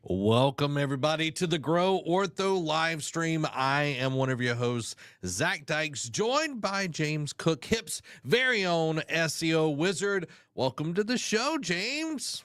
Welcome, everybody, to the Grow Ortho live stream. I am one of your hosts, Zach Dykes, joined by James Kuck, HIP's very own SEO wizard. Welcome to the show, James.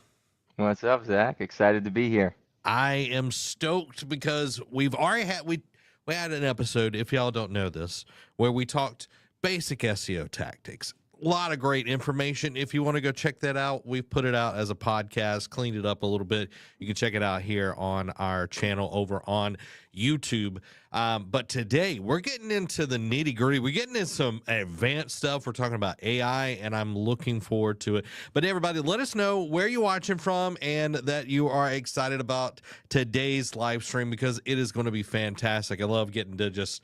What's up, Zach? Excited to be here. I am stoked because we've already had we had an episode, if y'all don't know this, where we talked basic SEO tactics. A lot of great information. If you want to go check that out, we've put it out as a podcast, cleaned it up a little bit. You can check it out here on our channel over on YouTube. But today we're getting into the nitty gritty. We're getting into some advanced stuff. We're talking about AI, and I'm looking forward to it. But everybody, let us know where you're watching from and that you are excited about today's live stream because it is going to be fantastic. I love getting to just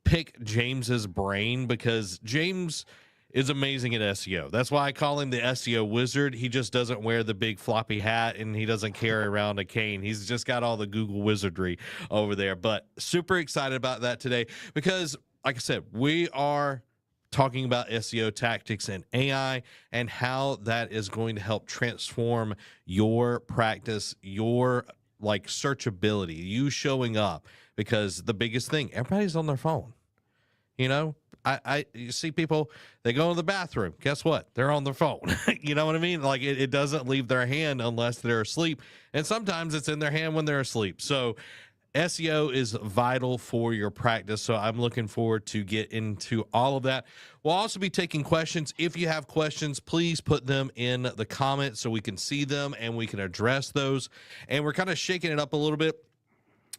pick James's brain because James is amazing at SEO. That's why I call him the SEO wizard. He just doesn't wear the big floppy hat and he doesn't carry around a cane. He's just got all the Google wizardry over there. But super excited about that today because, like I said, we are talking about SEO tactics and AI and how that is going to help transform your practice, your searchability, you showing up. Because the biggest thing, everybody's on their phone. You know, you see people, they go to the bathroom. Guess what? They're on their phone. You know what I mean? Like it doesn't leave their hand unless they're asleep. And sometimes it's in their hand when they're asleep. So SEO is vital for your practice. So I'm looking forward to get into all of that. We'll also be taking questions. If you have questions, please put them in the comments so we can see them and we can address those. And we're kind of shaking it up a little bit.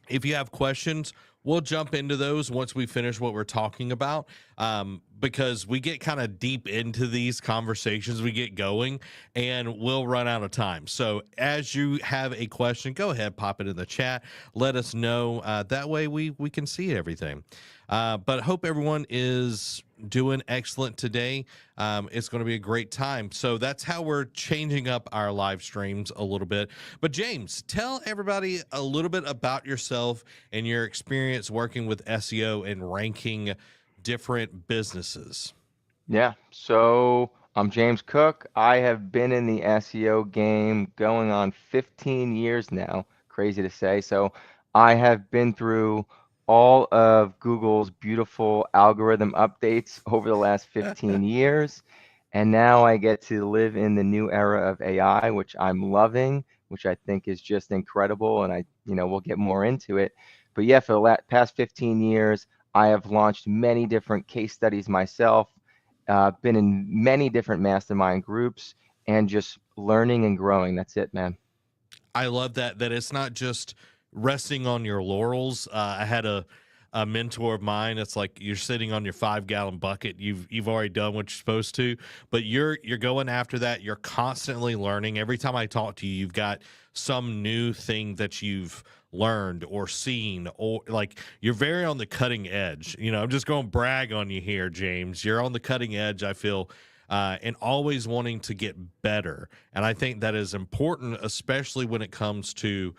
If you have questions, we'll jump into those once we finish what we're talking about, because we get kind of deep into these conversations, we get going, and we'll run out of time. So as you have a question, go ahead, pop it in the chat. Let us know. That way we can see everything. But hope everyone is doing excellent today. It's going to be a great time. So that's how we're changing up our live streams a little bit. But James, tell everybody a little bit about yourself and your experience working with SEO and ranking different businesses. Yeah, so I'm James Kuck. I have been in the SEO game going on 15 years now. Crazy to say. So I have been through all of Google's beautiful algorithm updates over the last 15 years. And now I get to live in the new era of AI, which I'm loving, which I think is just incredible. And we'll get more into it. But yeah, for the past 15 years, I have launched many different case studies myself, been in many different mastermind groups, and just learning and growing. That's it, man. I love that it's not just resting on your laurels. I had a mentor of mine. It's like you're sitting on your 5-gallon bucket. You've already done what you're supposed to, but you're going after that. You're constantly learning. Every time I talk to you, you've got some new thing that you've learned or seen, or like you're very on the cutting edge. You know, I'm just going to brag on you here, James. You're on the cutting edge, I feel. And always wanting to get better. And I think that is important, especially when it comes to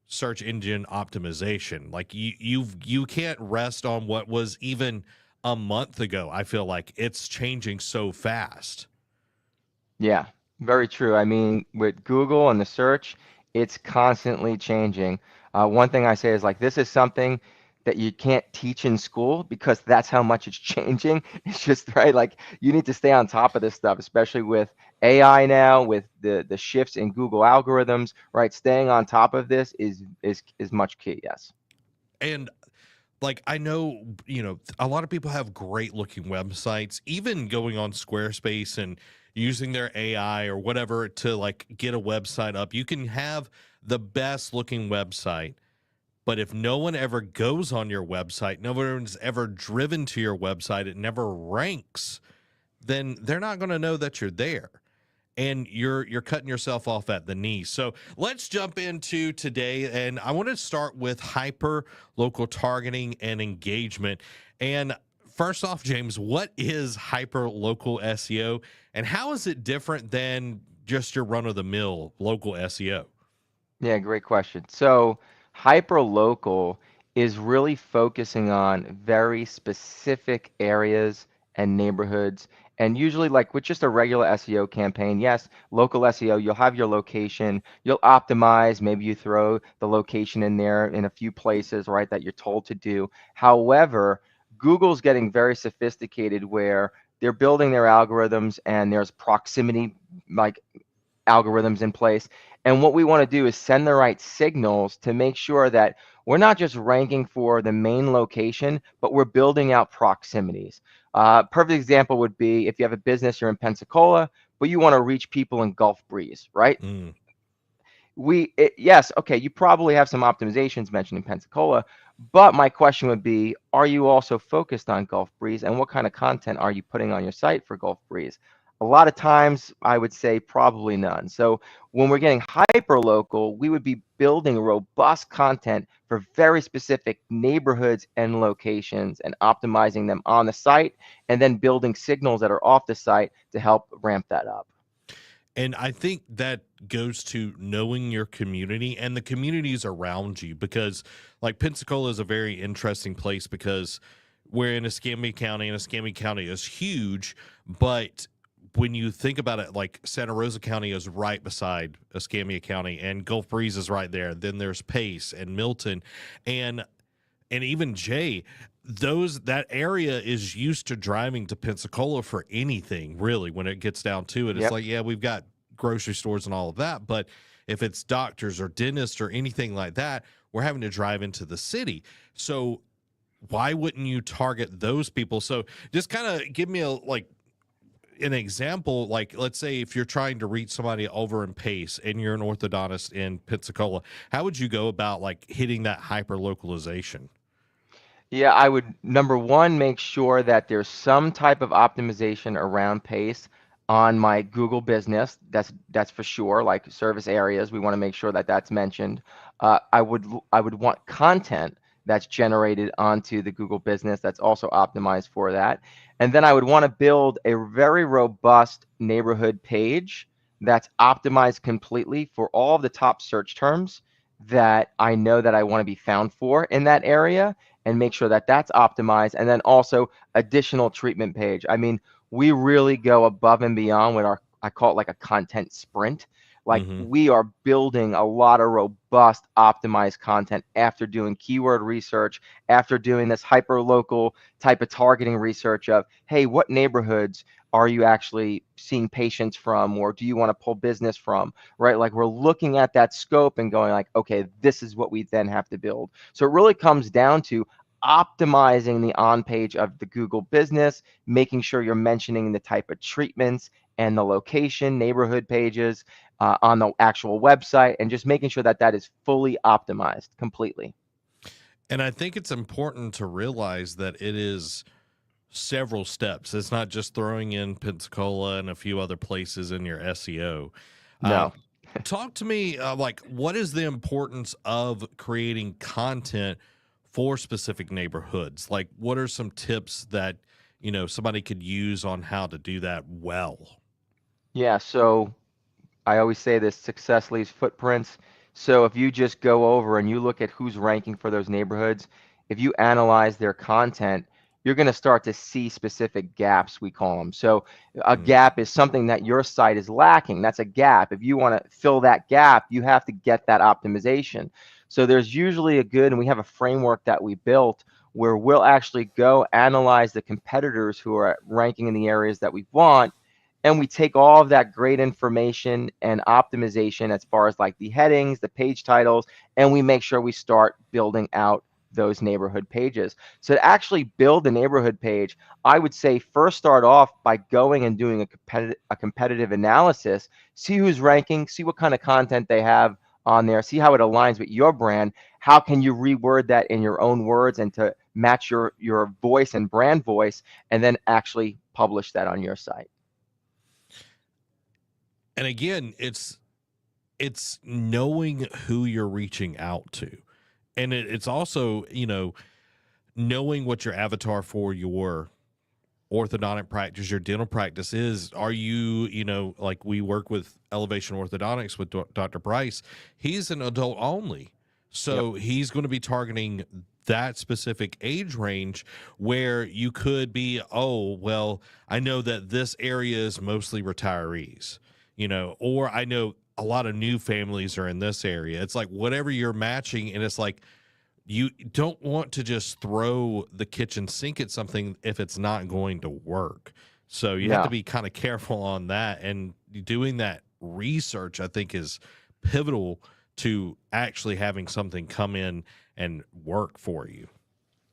search engine optimization. Like you can't rest on what was even a month ago. I feel like it's changing so fast. Yeah, very true. I mean, with Google and the search, it's constantly changing. One thing I say is like, this is something that you can't teach in school because that's how much it's changing. It's just right. Like you need to stay on top of this stuff, especially with AI now, with the shifts in Google algorithms, right? Staying on top of this is much key. Yes. And like I know, a lot of people have great looking websites, even going on Squarespace and using their AI or whatever to like get a website up. You can have the best looking website, but if no one ever goes on your website, no one's ever driven to your website, it never ranks, then they're not going to know that you're there. And you're cutting yourself off at the knees. So let's jump into today. And I want to start with hyper local targeting and engagement. And first off, James, what is hyper local SEO and how is it different than just your run of the mill local SEO? Yeah, great question. So hyperlocal is really focusing on very specific areas and neighborhoods. And usually, like with just a regular SEO campaign, yes, local SEO, you'll have your location, you'll optimize, maybe you throw the location in there in a few places, right, that you're told to do. However, Google's getting very sophisticated where they're building their algorithms and there's proximity, like algorithms in place. And what we want to do is send the right signals to make sure that we're not just ranking for the main location, but we're building out proximities. Perfect example would be if you have a business, you're in Pensacola, but you want to reach people in Gulf Breeze, right? Mm. Yes, okay, you probably have some optimizations mentioned in Pensacola, but my question would be, are you also focused on Gulf Breeze, and what kind of content are you putting on your site for Gulf Breeze? A lot of times, I would say probably none. So when we're getting hyper local, we would be building robust content for very specific neighborhoods and locations and optimizing them on the site, and then building signals that are off the site to help ramp that up. And I think that goes to knowing your community and the communities around you, because like Pensacola is a very interesting place because we're in Escambia County and Escambia County is huge. But when you think about it, like Santa Rosa County is right beside Escambia County and Gulf Breeze is right there. Then there's Pace and Milton and even Jay, those that area is used to driving to Pensacola for anything, really. When it gets down to it, it's Yep. like, yeah, we've got grocery stores and all of that, but if it's doctors or dentists or anything like that, we're having to drive into the city. So why wouldn't you target those people? So just kind of give me a like an example. Like, let's say if you're trying to reach somebody over in Pace and you're an orthodontist in Pensacola, how would you go about like hitting that hyper localization? Yeah, I would number one make sure that there's some type of optimization around pace on my Google business. That's for sure. Like service areas, we want to make sure that that's mentioned. I would want content that's generated onto the Google business that's also optimized for that. And then I would want to build a very robust neighborhood page that's optimized completely for all of the top search terms that I know that I want to be found for in that area, and make sure that that's optimized. And then also additional treatment page. I mean, we really go above and beyond with our, I call it like a content sprint. Like Mm-hmm. we are building a lot of robust optimized content after doing keyword research, after doing this hyper local type of targeting research of, hey, what neighborhoods are you actually seeing patients from, or do you want to pull business from, right? Like we're looking at that scope and going like, okay, this is what we then have to build. So it really comes down to optimizing the on page of the Google business, making sure you're mentioning the type of treatments and the location, neighborhood pages on the actual website, and just making sure that that is fully optimized completely. And I think it's important to realize that it is several steps. It's not just throwing in Pensacola and a few other places in your SEO. Um, No. talk to me, like, what is the importance of creating content for specific neighborhoods? Like, what are some tips that, somebody could use on how to do that well? Yeah, so I always say this, success leaves footprints. So if you just go over and you look at who's ranking for those neighborhoods, if you analyze their content, you're going to start to see specific gaps, we call them. So a Mm, gap is something that your site is lacking. That's a gap. If you want to fill that gap, you have to get that optimization. So there's usually a good, and we have a framework that we built where we'll actually go analyze the competitors who are ranking in the areas that we want, and we take all of that great information and optimization as far as like the headings, the page titles, and we make sure we start building out those neighborhood pages. So to actually build a neighborhood page, I would say first start off by going and doing a competitive analysis, see who's ranking, see what kind of content they have on there, see how it aligns with your brand. How can you reword that in your own words and to match your voice and brand voice, and then actually publish that on your site. and again, it's knowing who you're reaching out to, and it's also knowing what your avatar for your orthodontic practice, your dental practice is. Are you, like we work with Elevation Orthodontics with Dr. Bryce. He's an adult only. Yep. So he's going to be targeting that specific age range where you could be, oh, well, I know that this area is mostly retirees, or I know a lot of new families are in this area. It's like whatever you're matching, and it's like you don't want to just throw the kitchen sink at something if it's not going to work. So you have to No. be kind of careful on that, and doing that research, I think, is pivotal to actually having something come in and work for you.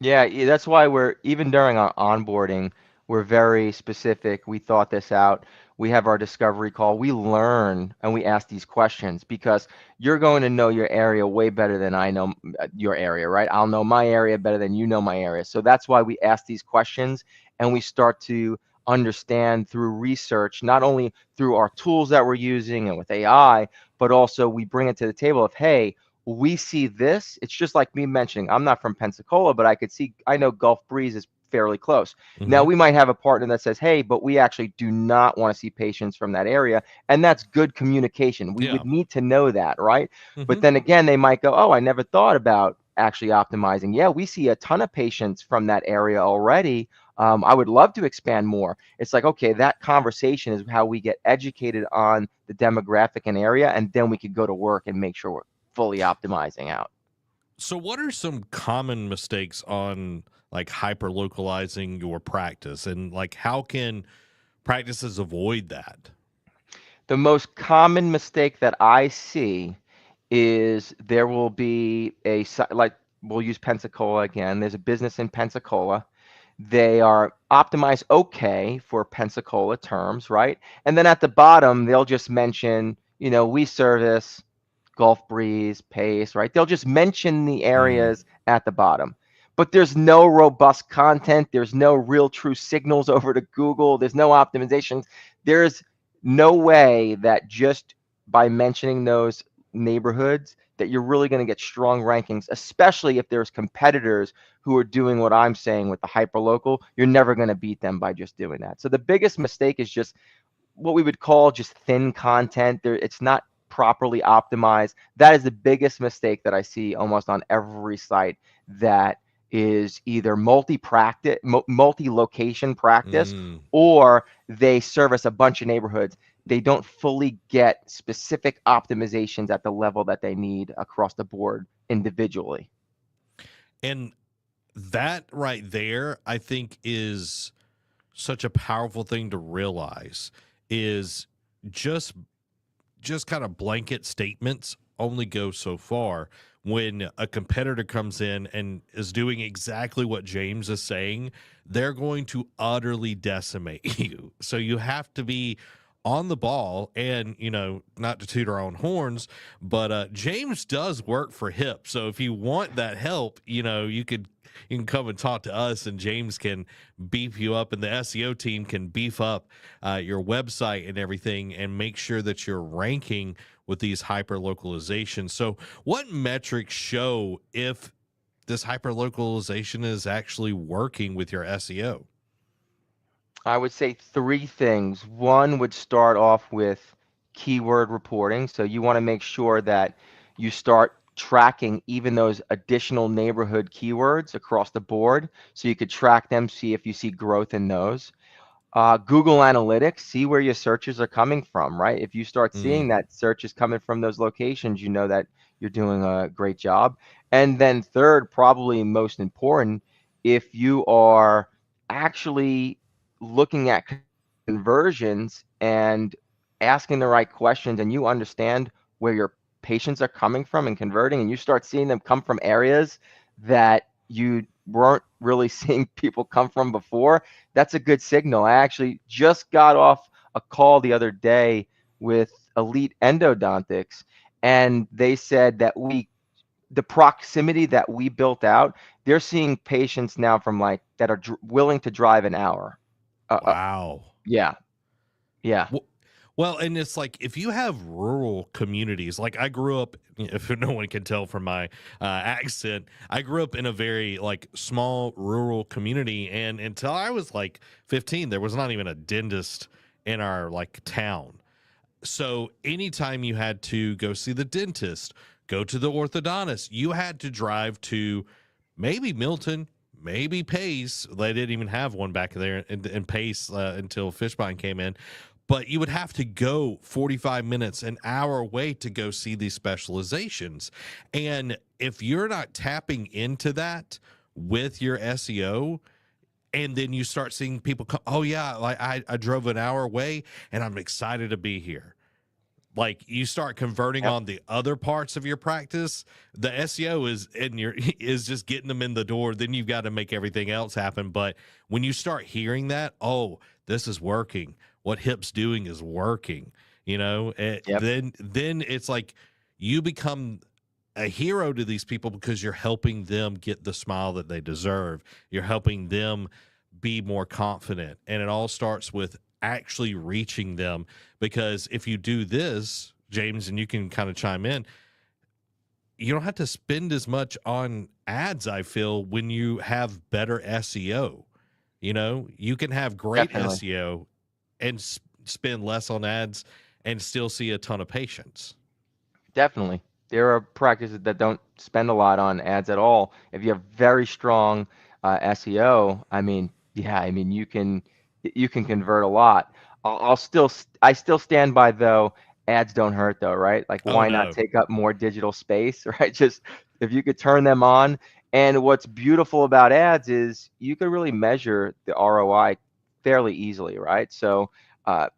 Yeah, that's why we're even during our onboarding, we're very specific. We thought this out. We have our discovery call. We learn and we ask these questions because you're going to know your area way better than I know your area, right? I'll know my area better than you know my area. So that's why we ask these questions and we start to understand through research, not only through our tools that we're using and with AI, but also we bring it to the table of, hey, we see this. It's just like me mentioning, I'm not from Pensacola, but I know Gulf Breeze is fairly close. Now, Hmm. we might have a partner that says, hey, but we actually do not want to see patients from that area. And that's good communication. We Yeah. would need to know that, right? But Hmm. then again, they might go, oh, I never thought about actually optimizing. Yeah, we see a ton of patients from that area already. I would love to expand more. It's like, okay, that conversation is how we get educated on the demographic and area, and then we could go to work and make sure we're fully optimizing out. So, what are some common mistakes on like hyper localizing your practice, and like how can practices avoid that? The most common mistake that I see is there will be like we'll use Pensacola again. There's a business in Pensacola. They are optimized okay for Pensacola terms, right? And then at the bottom, they'll just mention, we service Gulf Breeze, Pace, right? They'll just mention the Mm, areas at the bottom. But there's no robust content. There's no real true signals over to Google. There's no optimizations. There's no way that just by mentioning those neighborhoods that you're really going to get strong rankings, especially if there's competitors who are doing what I'm saying with the hyperlocal. You're never going to beat them by just doing that. So the biggest mistake is just what we would call just thin content. It's not properly optimized. That is the biggest mistake that I see almost on every site that is either multi-location practice, mm. or they service a bunch of neighborhoods. They don't fully get specific optimizations at the level that they need across the board individually. And that right there, I think, is such a powerful thing to realize is just just kind of blanket statements only go so far. When a competitor comes in and is doing exactly what James is saying, they're going to utterly decimate you. So you have to be on the ball, and not to toot our own horns, but James does work for HIP. So if you want that help, you can come and talk to us, and James can beef you up, and the SEO team can beef up your website and everything, and make sure that you're ranking with these hyper localizations. So, what metrics show if this hyper localization is actually working with your SEO? I would say three things. One would start off with keyword reporting. So you want to make sure that you start tracking even those additional neighborhood keywords across the board. So you could track them, see if you see growth in those. Google Analytics, see where your searches are coming from, right? If you start Mm, seeing that search is coming from those locations, you know that you're doing a great job. And then third, probably most important, if you are actually looking at conversions and asking the right questions, and you understand where your patients are coming from and converting, and you start seeing them come from areas that you weren't really seeing people come from before, that's a good signal. I actually just got off a call the other day with Elite Endodontics, and they said that the proximity that we built out, they're seeing patients now from like that are willing to drive an hour. wow. Yeah, yeah. Well, well, and it's like if you have rural communities, like I grew up, if no one can tell from my accent, I grew up in a very like small rural community, and until I was like 15, there was not even a dentist in our like town. So anytime you had to go see the dentist, go to the orthodontist, you had to drive to maybe Milton, maybe Pace. They didn't even have one back there in Pace until Fishbine came in. But you would have to go 45 minutes, an hour away to go see these specializations. And if you're not tapping into that with your SEO, and then you start seeing people come, oh yeah, like I drove an hour away and I'm excited to be here. Like you start converting Yep. on the other parts of your practice, the SEO is just getting them in the door. Then you've got to make everything else happen. But when you start hearing that, oh, this is working. What Hip's doing is working. Yep. Then it's like you become a hero to these people because you're helping them get the smile that they deserve. You're helping them be more confident. And it all starts with actually reaching them, because if you do this, James, and you can kind of chime in, you don't have to spend as much on ads, I feel, when you have better SEO. You can have great Definitely. SEO and spend less on ads and still see a ton of patients. Definitely. There are practices that don't spend a lot on ads at all. If you have very strong SEO, I mean, yeah, I mean you can convert a lot. I still stand by though, ads don't hurt though, right? Like Oh why not no. take up more digital space, right? Just if you could turn them on. And what's beautiful about ads is you can really measure the ROI fairly easily, right? So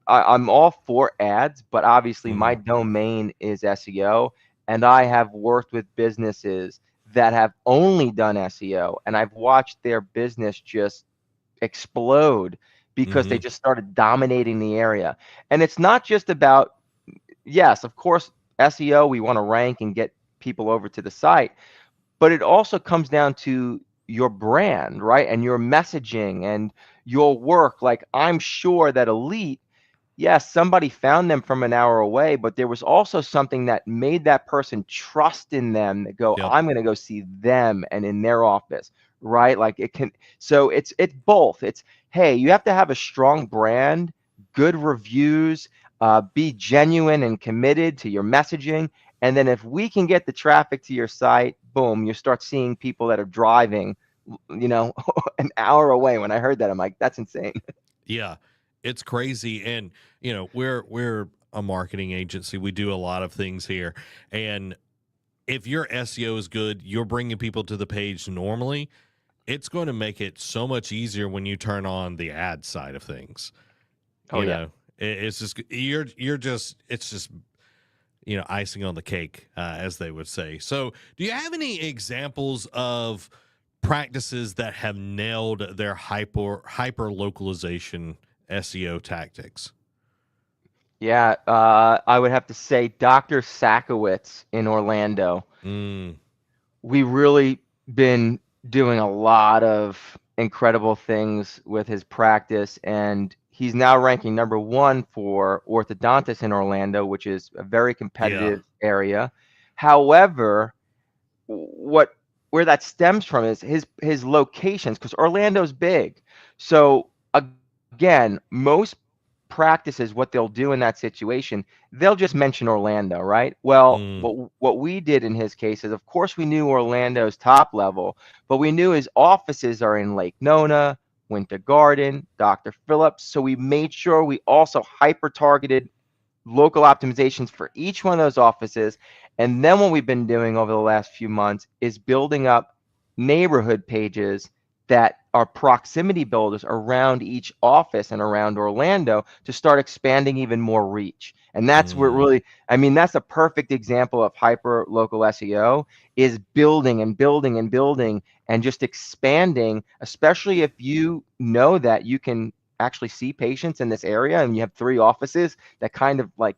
I'm all for ads, but obviously my Mm, domain is SEO, and I have worked with businesses that have only done SEO, and I've watched their business just explode because they mm-hmm. just started dominating the area. And it's not just about, yes, of course, SEO, we want to rank and get people over to the site, but it also comes down to your brand, right? And your messaging and your work. Like I'm sure that Elite, yes, somebody found them from an hour away, but there was also something that made that person trust in them that go, Yep. I'm going to go see them and in their office, right? Like it can, so it's both. It's, hey, you have to have a strong brand, good reviews, be genuine and committed to your messaging. And then if we can get the traffic to your site, boom, you start seeing people that are driving, an hour away. When I heard that, I'm like, that's insane. Yeah, it's crazy. And we're a marketing agency. We do a lot of things here. And if your SEO is good, you're bringing people to the page normally. It's going to make it so much easier when you turn on the ad side of things. Oh You yeah. know, it's just you're just it's just icing on the cake, as they would say. So, do you have any examples of practices that have nailed their hyper localization SEO tactics? Yeah, I would have to say Dr. Sakowitz in Orlando. Mm, We really been doing a lot of incredible things with his practice, and he's now ranking number one for orthodontists in Orlando, which is a very yeah. competitive area. However, what where that stems from is his locations, because Orlando's big. So again, most practices, what they'll do in that situation, they'll just mention Orlando, right? Well, Mm, what we did in his case is, of course, we knew Orlando's top level, but we knew his offices are in Lake Nona, Winter Garden, Dr. Phillips. So we made sure we also hyper targeted local optimizations for each one of those offices. And then what we've been doing over the last few months is building up neighborhood pages that are proximity builders around each office and around Orlando to start expanding even more reach. And that's where mm, really, I mean, that's a perfect example of hyper local SEO, is building and building and building and just expanding, especially if you know that you can actually see patients in this area and you have 3 offices that kind of like,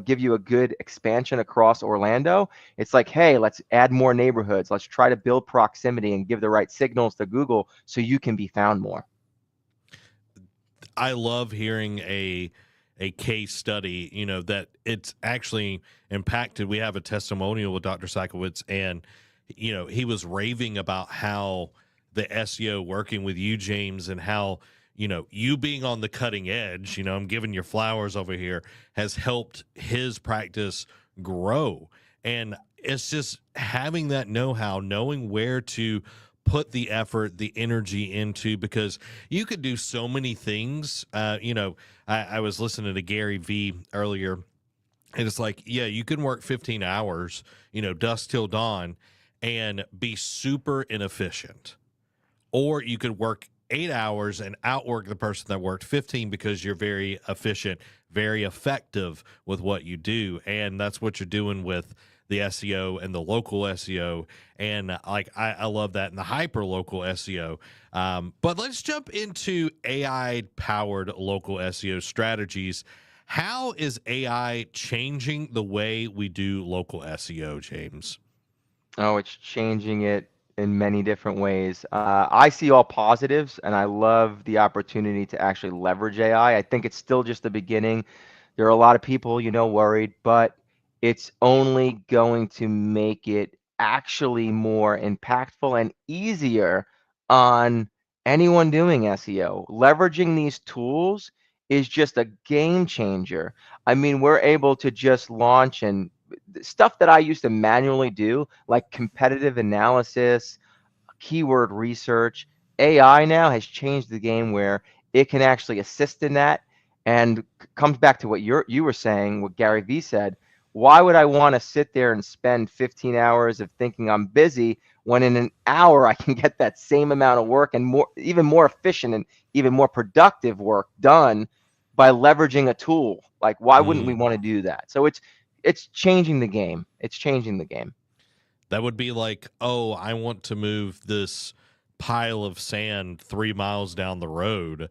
give you a good expansion across Orlando. It's like, hey, let's add more neighborhoods. Let's try to build proximity and give the right signals to Google so you can be found more. I love hearing a case study, that it's actually impacted. We have a testimonial with Dr. Sakowitz, and he was raving about how the SEO working with you, James, and how you being on the cutting edge, I'm giving your flowers over here, has helped his practice grow. And it's just having that know-how, knowing where to put the effort, the energy into, because you could do so many things. I was listening to Gary V earlier, and it's like, yeah, you can work 15 hours, dusk till dawn, and be super inefficient. Or you could work 8 hours and outwork the person that worked 15 because you're very efficient, very effective with what you do. And that's what you're doing with the SEO and the local SEO. And like, I love that in the hyper local SEO. But let's jump into AI powered local SEO strategies. How is AI changing the way we do local SEO, James? Oh, it's changing it in many different ways. I see all positives, and I love the opportunity to actually leverage AI. I think it's still just the beginning. There are a lot of people, worried, but it's only going to make it actually more impactful and easier on anyone doing SEO. Leveraging these tools is just a game changer. I mean, we're able to just launch and stuff that I used to manually do, like competitive analysis, keyword research. AI now has changed the game where it can actually assist in that, and comes back to what you were saying, what Gary Vee said. Why would I want to sit there and spend 15 hours of thinking I'm busy when in an hour I can get that same amount of work and more, even more efficient and even more productive work done by leveraging a tool? Like, why wouldn't we Mm. want to do that? So it's changing the game. It's changing the game. That would be like, oh, I want to move this pile of sand 3 miles down the road.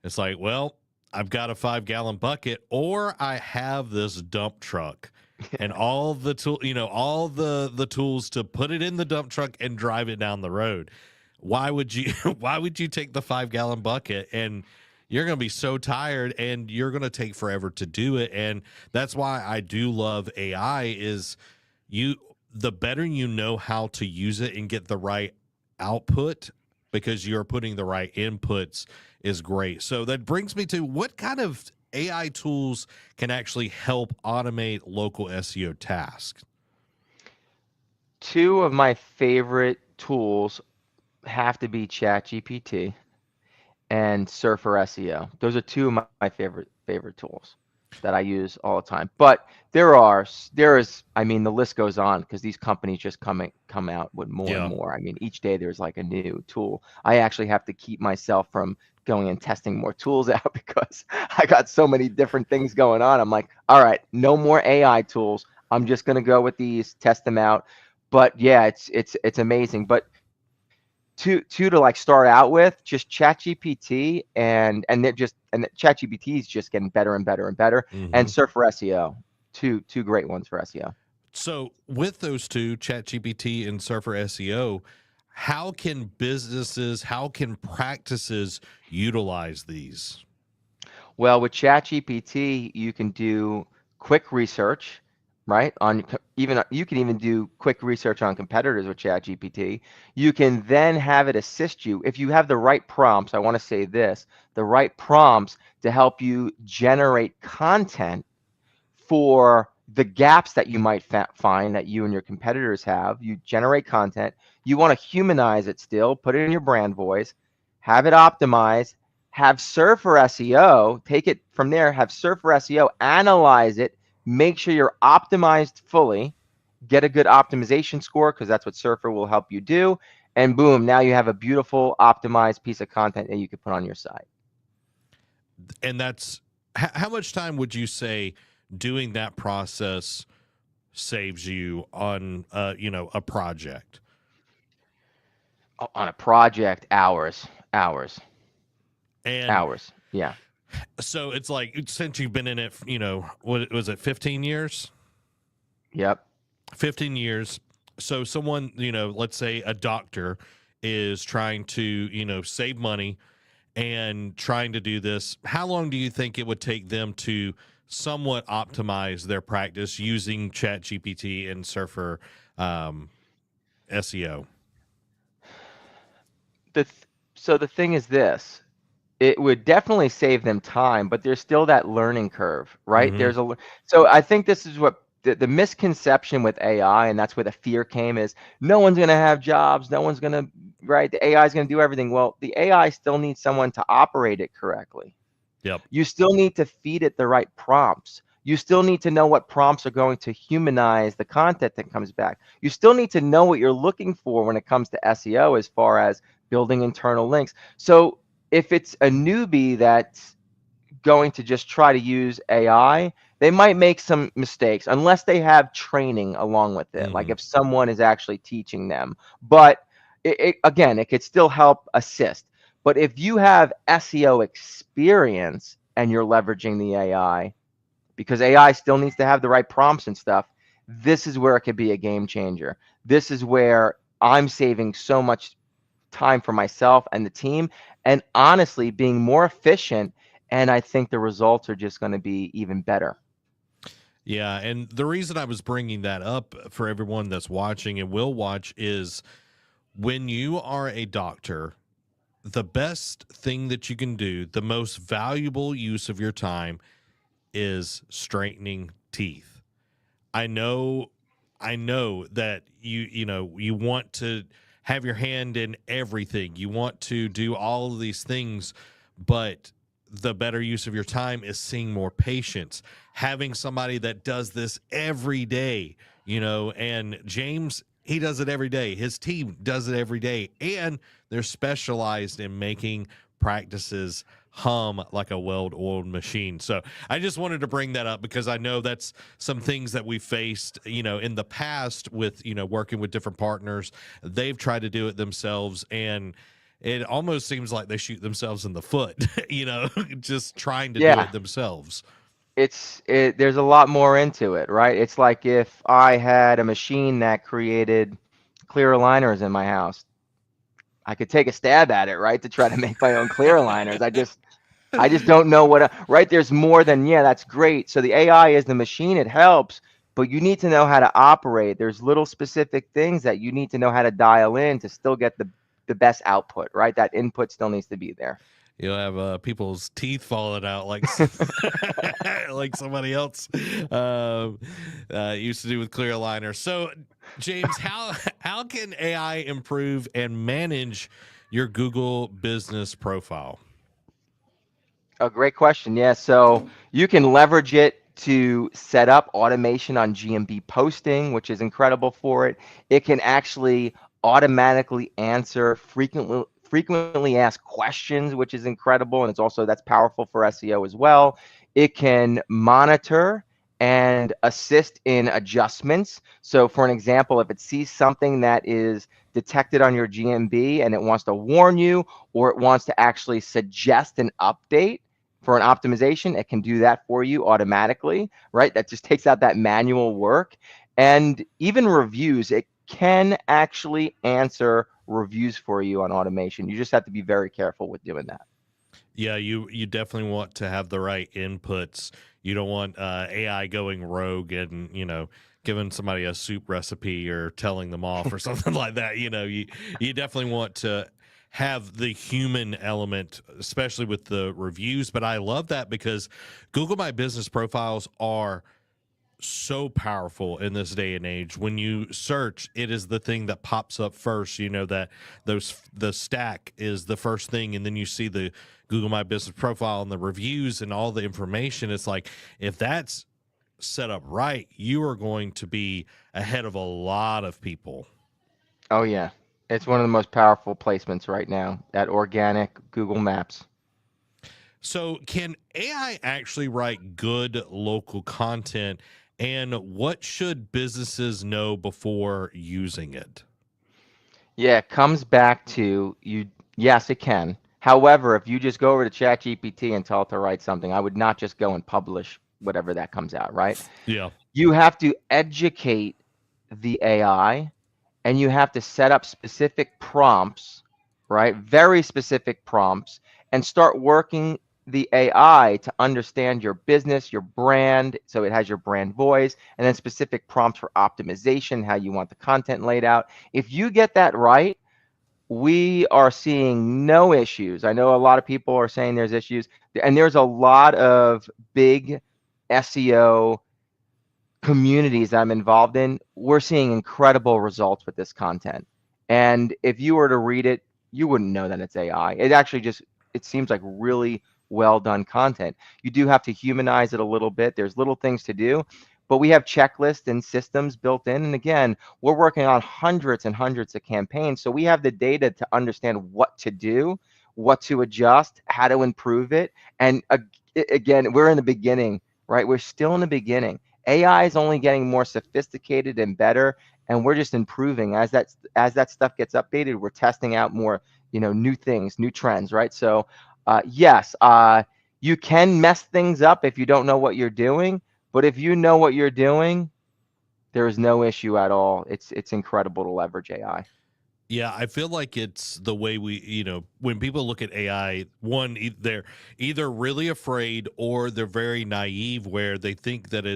It's like, well, I've got a 5 gallon bucket, or I have this dump truck and all the tool, all the tools to put it in the dump truck and drive it down the road. Why would you why would you take the 5 gallon bucket? And you're going to be so tired and you're going to take forever to do it. And that's why I do love AI is you the better you know how to use it and get the right output because you're putting the right inputs is great. So that brings me to what kind of AI tools can actually help automate local SEO tasks? Two of my favorite tools have to be ChatGPT and Surfer SEO. Those are two of my favorite tools that I use all the time. But there is, I mean, the list goes on because these companies just come out with more and Yeah. more. I mean, each day there's like a new tool. I actually have to keep myself from going and testing more tools out because I got so many different things going on. I'm like, all right, no more AI tools. I'm just gonna go with these, test them out. But yeah, it's amazing. But two to like start out with, just ChatGPT, and they're just, and ChatGPT is just getting better and better and better, and Hmm. Surfer SEO, two great ones for SEO. So with those two, ChatGPT and Surfer SEO, how can practices utilize these? Well, with ChatGPT, you can do quick research, right? Even you can even do quick research on competitors with ChatGPT. You can then have it assist you if you have the right prompts. I want to say this, the right prompts to help you generate content for the gaps that you might find that you and your competitors have. You generate content, you want to humanize it still, put it in your brand voice, have it optimized, have Surfer SEO, take it from there, have Surfer SEO, analyze it, make sure you're optimized fully, get a good optimization score because that's what Surfer will help you do. And boom, now you have a beautiful optimized piece of content that you can put on your site. And that's how much time would you say doing that process saves you on a project? On a project, hours, And hours. Yeah. so it's like since you've been in it, what was it, 15 years? Yep. 15 years. So someone, let's say a doctor is trying to, save money and trying to do this. How long do you think it would take them to somewhat optimize their practice using ChatGPT and Surfer SEO? So the thing is this, it would definitely save them time, but there's still that learning curve, right? Mm-hmm. So I think this is what the misconception with AI, and that's where the fear came, is no one's going to have jobs, no one's going to, right? The AI is going to do everything. Well, the AI still needs someone to operate it correctly. Yep. You still need to feed it the right prompts. You still need to know what prompts are going to humanize the content that comes back. You still need to know what you're looking for when it comes to SEO as far as building internal links. So if it's a newbie that's going to just try to use AI, they might make some mistakes unless they have training along with it. Like if someone is actually teaching them. But again, it could still help assist. But if you have SEO experience and you're leveraging the AI, because AI still needs to have the right prompts and stuff, this is where it could be a game changer. This is where I'm saving so much time for myself and the team, and honestly being more efficient. And I think the results are just going to be even better. Yeah, and the reason I was bringing that up for everyone that's watching and will watch is when you are a doctor, the best thing that you can do, the most valuable use of your time, is straightening teeth. I know that you want to have your hand in everything. You want to do all of these things, but the better use of your time is seeing more patients, having somebody that does this every day, and James, he does it every day. His team does it every day, and they're specialized in making practices hum like a well-oiled machine. So I just wanted to bring that up because I know that's some things that we faced, in the past with, working with different partners. They've tried to do it themselves, and it almost seems like they shoot themselves in the foot, just trying to do it themselves. There's a lot more into it, right? It's like if I had a machine that created clear aligners in my house, I could take a stab at it, right, to try to make my own clear aligners. I just don't know right? There's more than, that's great. So the AI is the machine, it helps, but you need to know how to operate. There's little specific things that you need to know how to dial in to still get the best output, right? That input still needs to be there. You'll have people's teeth falling out like like somebody else used to do with clear aligners. So, James, how can AI improve and manage your Google business profile? A great question. Yeah, so you can leverage it to set up automation on GMB posting, which is incredible for it. It can actually automatically answer frequently asked questions, which is incredible, and that's powerful for SEO as well. It can monitor and assist in adjustments. So for an example, if it sees something that is detected on your GMB and it wants to warn you, or it wants to actually suggest an update for an optimization, it can do that for you automatically, right? That just takes out that manual work. And even reviews, it can actually answer reviews for you on automation. You just have to be very careful with doing that. Yeah, you definitely want to have the right inputs. You don't want AI going rogue and, giving somebody a soup recipe or telling them off or something like that. You definitely want to have the human element, especially with the reviews. But I love that because Google My Business profiles are so powerful in this day and age. When you search, it is the thing that pops up first. That the stack is the first thing, and then you see the Google My Business profile and the reviews and all the information. It's like, if that's set up right, you are going to be ahead of a lot of people. Oh yeah, it's one of the most powerful placements right now, that organic Google Maps. So can AI actually write good local content, and what should businesses know before using it? Yeah, it comes back to you. Yes, it can. However, if you just go over to ChatGPT and tell it to write something, I would not just go and publish whatever that comes out, right? Yeah. You have to educate the AI, and you have to set up specific prompts, right? Very specific prompts, and start working the AI to understand your business, your brand, so it has your brand voice, and then specific prompts for optimization, how you want the content laid out. If you get that right, we are seeing no issues. I know a lot of people are saying there's issues, and there's a lot of big SEO communities that I'm involved in, we're seeing incredible results with this content. And if you were to read it, you wouldn't know that it's AI. It actually just, it seems like really well done content. You do have to humanize it a little bit. There's little things to do, but we have checklists and systems built in. And again, we're working on hundreds and hundreds of campaigns. So we have the data to understand what to do, what to adjust, how to improve it. And again, we're in the beginning, right? We're still in the beginning. AI is only getting more sophisticated and better, and we're just improving as that stuff gets updated. We're testing out more, new things, new trends, right? So, yes, you can mess things up if you don't know what you're doing, but if you know what you're doing, there is no issue at all. It's incredible to leverage AI. Yeah, I feel like it's the way we, when people look at AI, they're either really afraid or they're very naive where they think that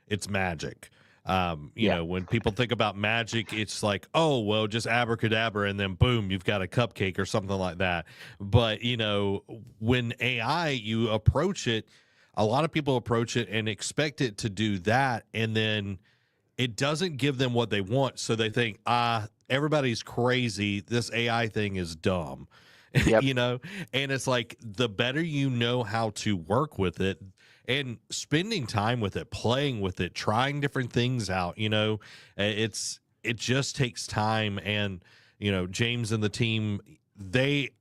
it's magic. Yeah, When people think about magic, it's like, oh, well, just abracadabra and then boom, you've got a cupcake or something like that. But, when AI, you approach it, a lot of people approach it and expect it to do that. And then it doesn't give them what they want. So they think, everybody's crazy. This AI thing is dumb, yep, and it's like the better you know how to work with it and spending time with it, playing with it, trying different things out, it just takes time. And, James and the team, they,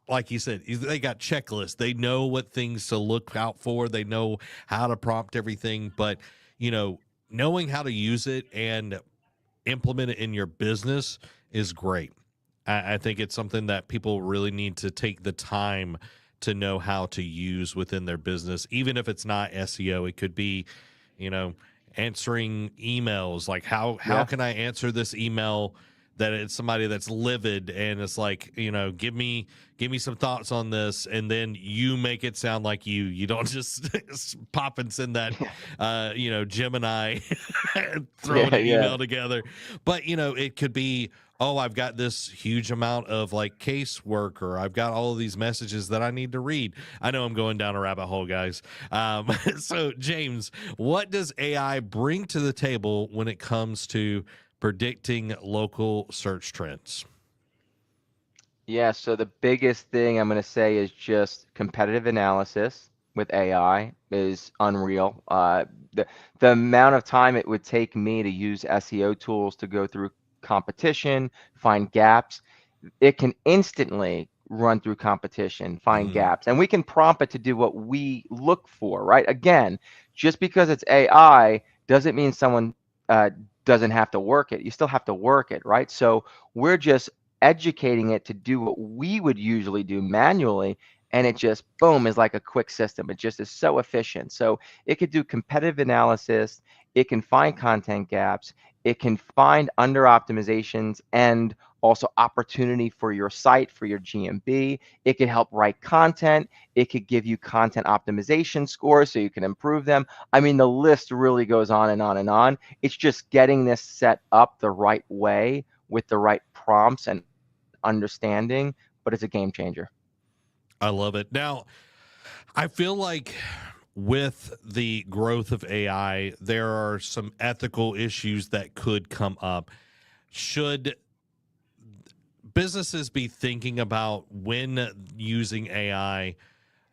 like you said, they got checklists. They know what things to look out for. They know how to prompt everything. But, knowing how to use it and implement it in your business is great. I think it's something that people really need to take the time to know how to use within their business, even if it's not SEO. It could be, you know, answering emails. Like how yeah, can I answer this email that it's somebody that's livid and it's like, give me some thoughts on this, and then you make it sound like you don't just pop and send that Gemini throwing yeah, an yeah, email together. But it could be, oh, I've got this huge amount of like casework, or I've got all of these messages that I need to read. I know I'm going down a rabbit hole, guys. So James, what does AI bring to the table when it comes to predicting local search trends? yeah. So the biggest thing I'm going to say is just competitive analysis with AI is unreal. The amount of time it would take me to use SEO tools to go through competition, find gaps, it can instantly run through competition, find Mm, gaps, and we can prompt it to do what we look for, right? Again, just because it's AI doesn't mean someone uh, doesn't have to work it. You still have to work it, right? So we're just educating it to do what we would usually do manually, and it just boom is like a quick system. It just is so efficient. So it could do competitive analysis, it can find content gaps, it can find under optimizations and also opportunity for your site, for your GMB. It could help write content. It could give you content optimization scores so you can improve them. I mean, the list really goes on and on and on. It's just getting this set up the right way with the right prompts and understanding, but it's a game changer. I love it. Now, I feel like with the growth of AI, there are some ethical issues that could come up. Should businesses be thinking about when using AI,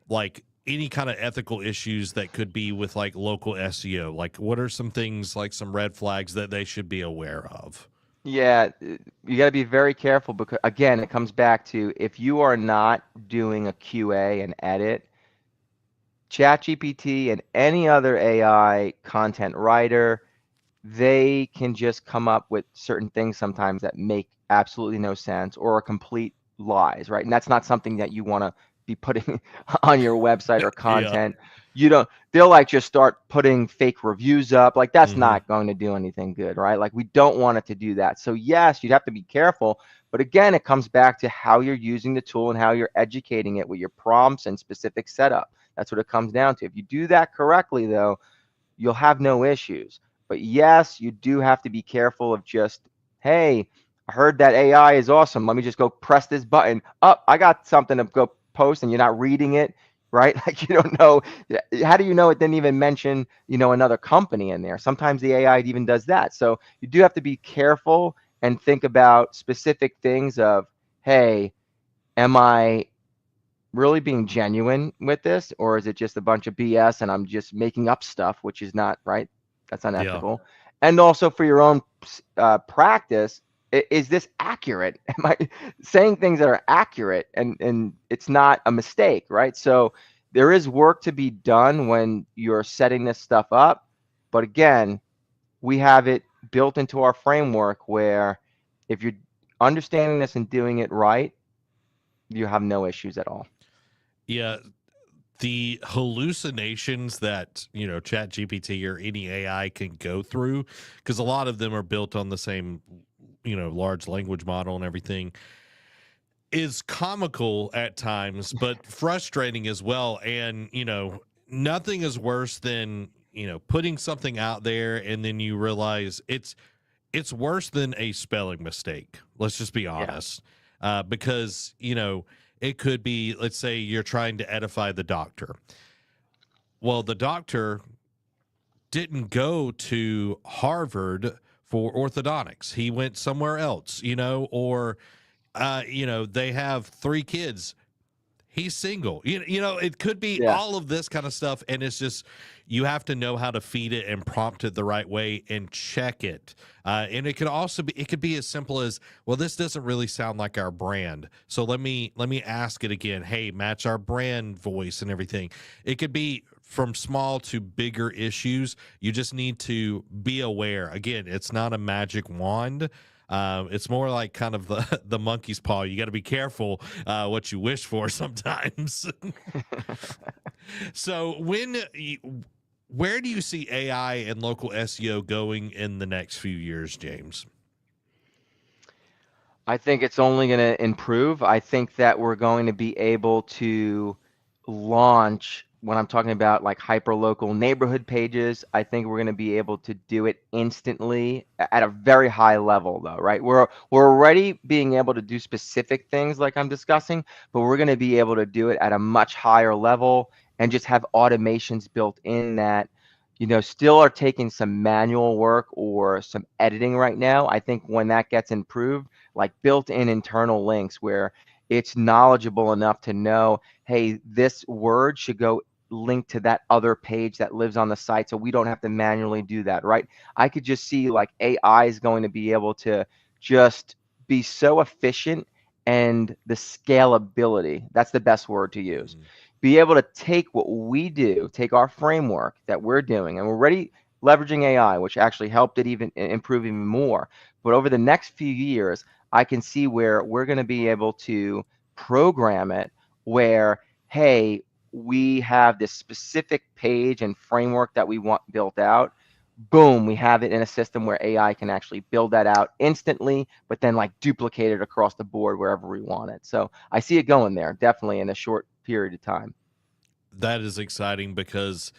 like any kind of ethical issues that could be with like local SEO? Like, what are some things, like some red flags that they should be aware of? Yeah, you got to be very careful because again, it comes back to if you are not doing a QA and edit, ChatGPT and any other AI content writer, they can just come up with certain things sometimes that make absolutely no sense or are complete lies, right? And that's not something that you want to be putting on your website or Yeah. content. You don't, they'll like just start putting fake reviews up. Like that's Hmm. not going to do anything good, right? Like we don't want it to do that. So yes, you'd have to be careful. But again, it comes back to how you're using the tool and how you're educating it with your prompts and specific setup. That's what it comes down to. If you do that correctly, though, you'll have no issues. But yes, you do have to be careful of just, hey, I heard that AI is awesome. Let me just go press this button. Up, I got something to go post and you're not reading it. right? Like you don't know, how do you know it didn't even mention, another company in there? Sometimes the AI even does that. So you do have to be careful and think about specific things of, hey, am I really being genuine with this, or is it just a bunch of BS and I'm just making up stuff, which is not right? That's Yeah. unethical. And also for your own practice, is this accurate? Am I saying things that are accurate and it's not a mistake, right? So there is work to be done when you're setting this stuff up. But again, we have it built into our framework where if you're understanding this and doing it right, you have no issues at all. Yeah. The hallucinations that, Chat GPT or any AI can go through, because a lot of them are built on the same, large language model and everything, is comical at times, but frustrating as well. And, nothing is worse than, putting something out there and then you realize it's worse than a spelling mistake. Let's just be Yeah. honest. Because, it could be, let's say you're trying to edify the doctor. Well, the doctor didn't go to Harvard for orthodontics. He went somewhere else, or they have 3 kids. He's single. It could be Yeah. all of this kind of stuff. And it's just, you have to know how to feed it and prompt it the right way and check it. And it could also be, it could be as simple as, well, this doesn't really sound like our brand. So let me ask it again. Hey, match our brand voice and everything. It could be from small to bigger issues. You just need to be aware. Again, it's not a magic wand. It's more like kind of the monkey's paw. You got to be careful what you wish for sometimes. So where do you see AI and local SEO going in the next few years, James? I think it's only going to improve. I think that we're going to be able to launch, when I'm talking about like hyperlocal neighborhood pages, I think we're going to be able to do it instantly at a very high level though, right? We're already being able to do specific things like I'm discussing, but we're going to be able to do it at a much higher level and just have automations built in that, still are taking some manual work or some editing right now. I think when that gets improved, like built-in internal links where it's knowledgeable enough to know, hey, this word should go link to that other page that lives on the site, so we don't have to manually do that, right? I could just see like AI is going to be able to just be so efficient, and the scalability, that's the best word to use. Mm. Be able to take what we do, take our framework that we're doing, and we're already leveraging AI, which actually helped it even improve even more. But over the next few years, I can see where we're going to be able to program it where, hey, we have this specific page and framework that we want built out. Boom, we have it in a system where AI can actually build that out instantly, but then like duplicate it across the board wherever we want it. So I see it going there definitely in a short period of time. That is exciting because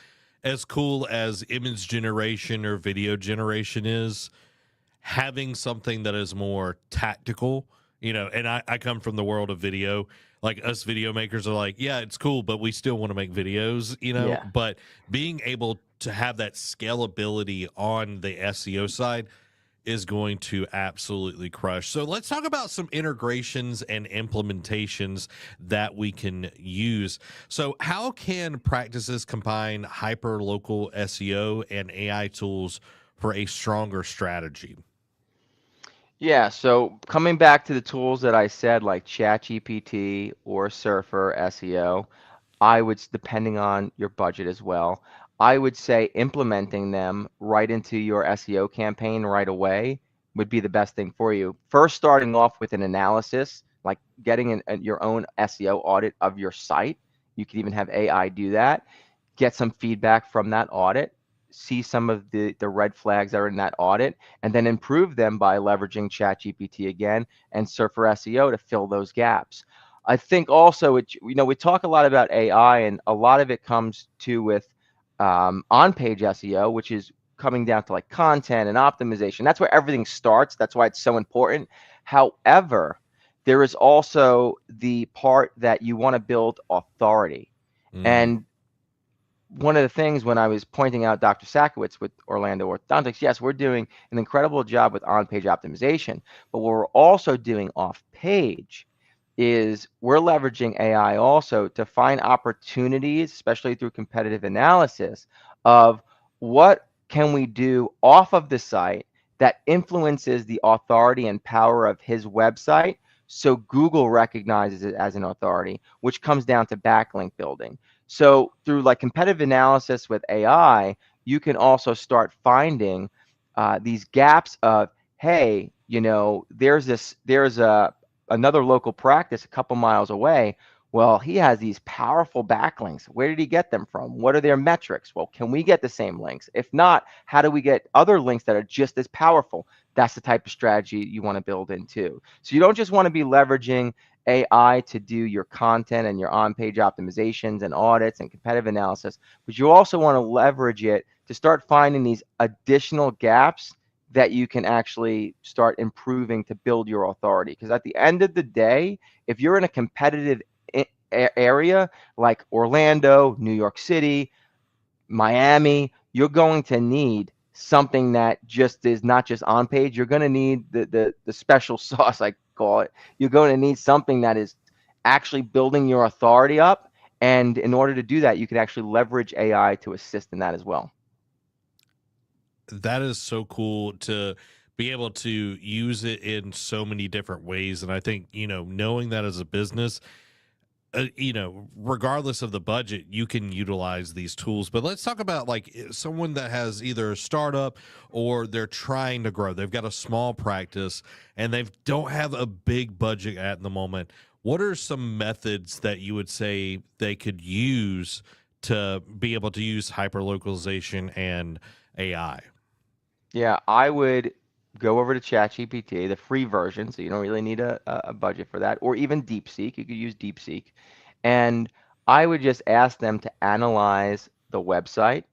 as cool as image generation or video generation is, having something that is more tactical, and I come from the world of video. Like us video makers are like, yeah, it's cool, but we still want to make videos, Yeah. but being able to have that scalability on the SEO side is going to absolutely crush. So let's talk about some integrations and implementations that we can use. So how can practices combine hyper-local SEO and AI tools for a stronger strategy? Yeah, so coming back to the tools that I said, like ChatGPT or Surfer SEO, I would, depending on your budget as well, I would say implementing them right into your SEO campaign right away would be the best thing for you. First, starting off with an analysis, like getting your own SEO audit of your site. You could even have AI do that. Get some feedback from that audit, see some of the red flags that are in that audit, and then improve them by leveraging ChatGPT again and Surfer SEO to fill those gaps. I think also, we talk a lot about AI, and a lot of it comes to with on-page SEO, which is coming down to like content and optimization. That's where everything starts. That's why it's so important. However, there is also the part that you want to build authority. Mm, And one of the things when I was pointing out Dr. Sakowitz with Orlando Orthodontics, yes, we're doing an incredible job with on-page optimization, but what we're also doing off-page is we're leveraging AI also to find opportunities, especially through competitive analysis, of what can we do off of the site that influences the authority and power of his website so Google recognizes it as an authority, which comes down to backlink building. So through like competitive analysis with AI, you can also start finding these gaps of, hey, there's another local practice a couple miles away. Well, he has these powerful backlinks. Where did he get them from? What are their metrics? Well, can we get the same links? If not, how do we get other links that are just as powerful? That's the type of strategy you want to build into. So you don't just want to be leveraging AI to do your content and your on-page optimizations and audits and competitive analysis, but you also want to leverage it to start finding these additional gaps that you can actually start improving to build your authority. Because at the end of the day, if you're in a competitive area like Orlando, New York City, Miami, you're going to need something that just is not just on page. You're going to need the special sauce, I call it. You're going to need something that is actually building your authority up. And in order to do that, you can actually leverage AI to assist in that as well. that is so cool to be able to use it in so many different ways. And I think, knowing that as a business, regardless of the budget, you can utilize these tools. But let's talk about like someone that has either a startup or they're trying to grow. They've got a small practice and they don't have a big budget at the moment. What are some methods that you would say they could use to be able to use hyperlocalization and AI? Yeah, I would go over to ChatGPT, the free version, so you don't really need a budget for that, or even DeepSeek. You could use DeepSeek. And I would just ask them to analyze the website.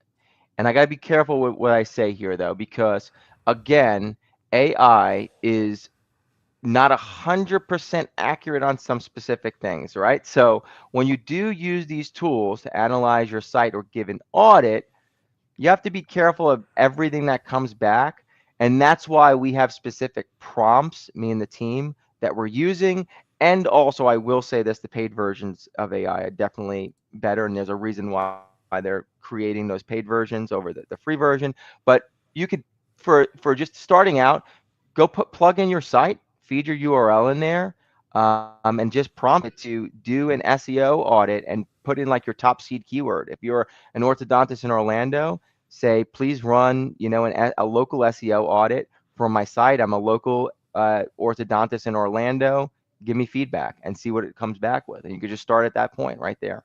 And I got to be careful with what I say here, though, because again, AI is not 100% accurate on some specific things, right? So when you do use these tools to analyze your site or give an audit, you have to be careful of everything that comes back. And that's why we have specific prompts, me and the team, that we're using. And also, I will say this, the paid versions of AI are definitely better. And there's a reason why they're creating those paid versions over the free version. But you could, for just starting out, go plug in your site, feed your URL in there, and just prompt it to do an SEO audit and put in like your top seed keyword. If you're an orthodontist in Orlando, say, please run, a local SEO audit for my site. I'm a local orthodontist in Orlando. Give me feedback and see what it comes back with. And you could just start at that point right there.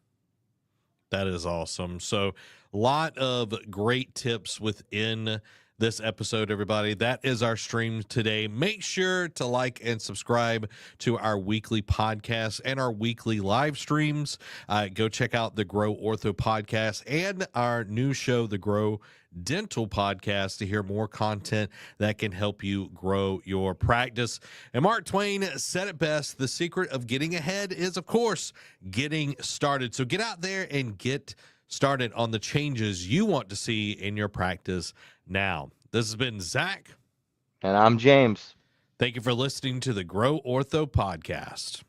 That is awesome. So, a lot of great tips within this episode, everybody. That is our stream today. Make sure to like and subscribe to our weekly podcast and our weekly live streams. Go check out the Grow Ortho podcast and our new show, the Grow Dental podcast, to hear more content that can help you grow your practice. And Mark Twain said it best: the secret of getting ahead is, of course, getting started. So get out there and get started on the changes you want to see in your practice now. This has been Zach. And I'm James. Thank you for listening to the Grow Ortho podcast.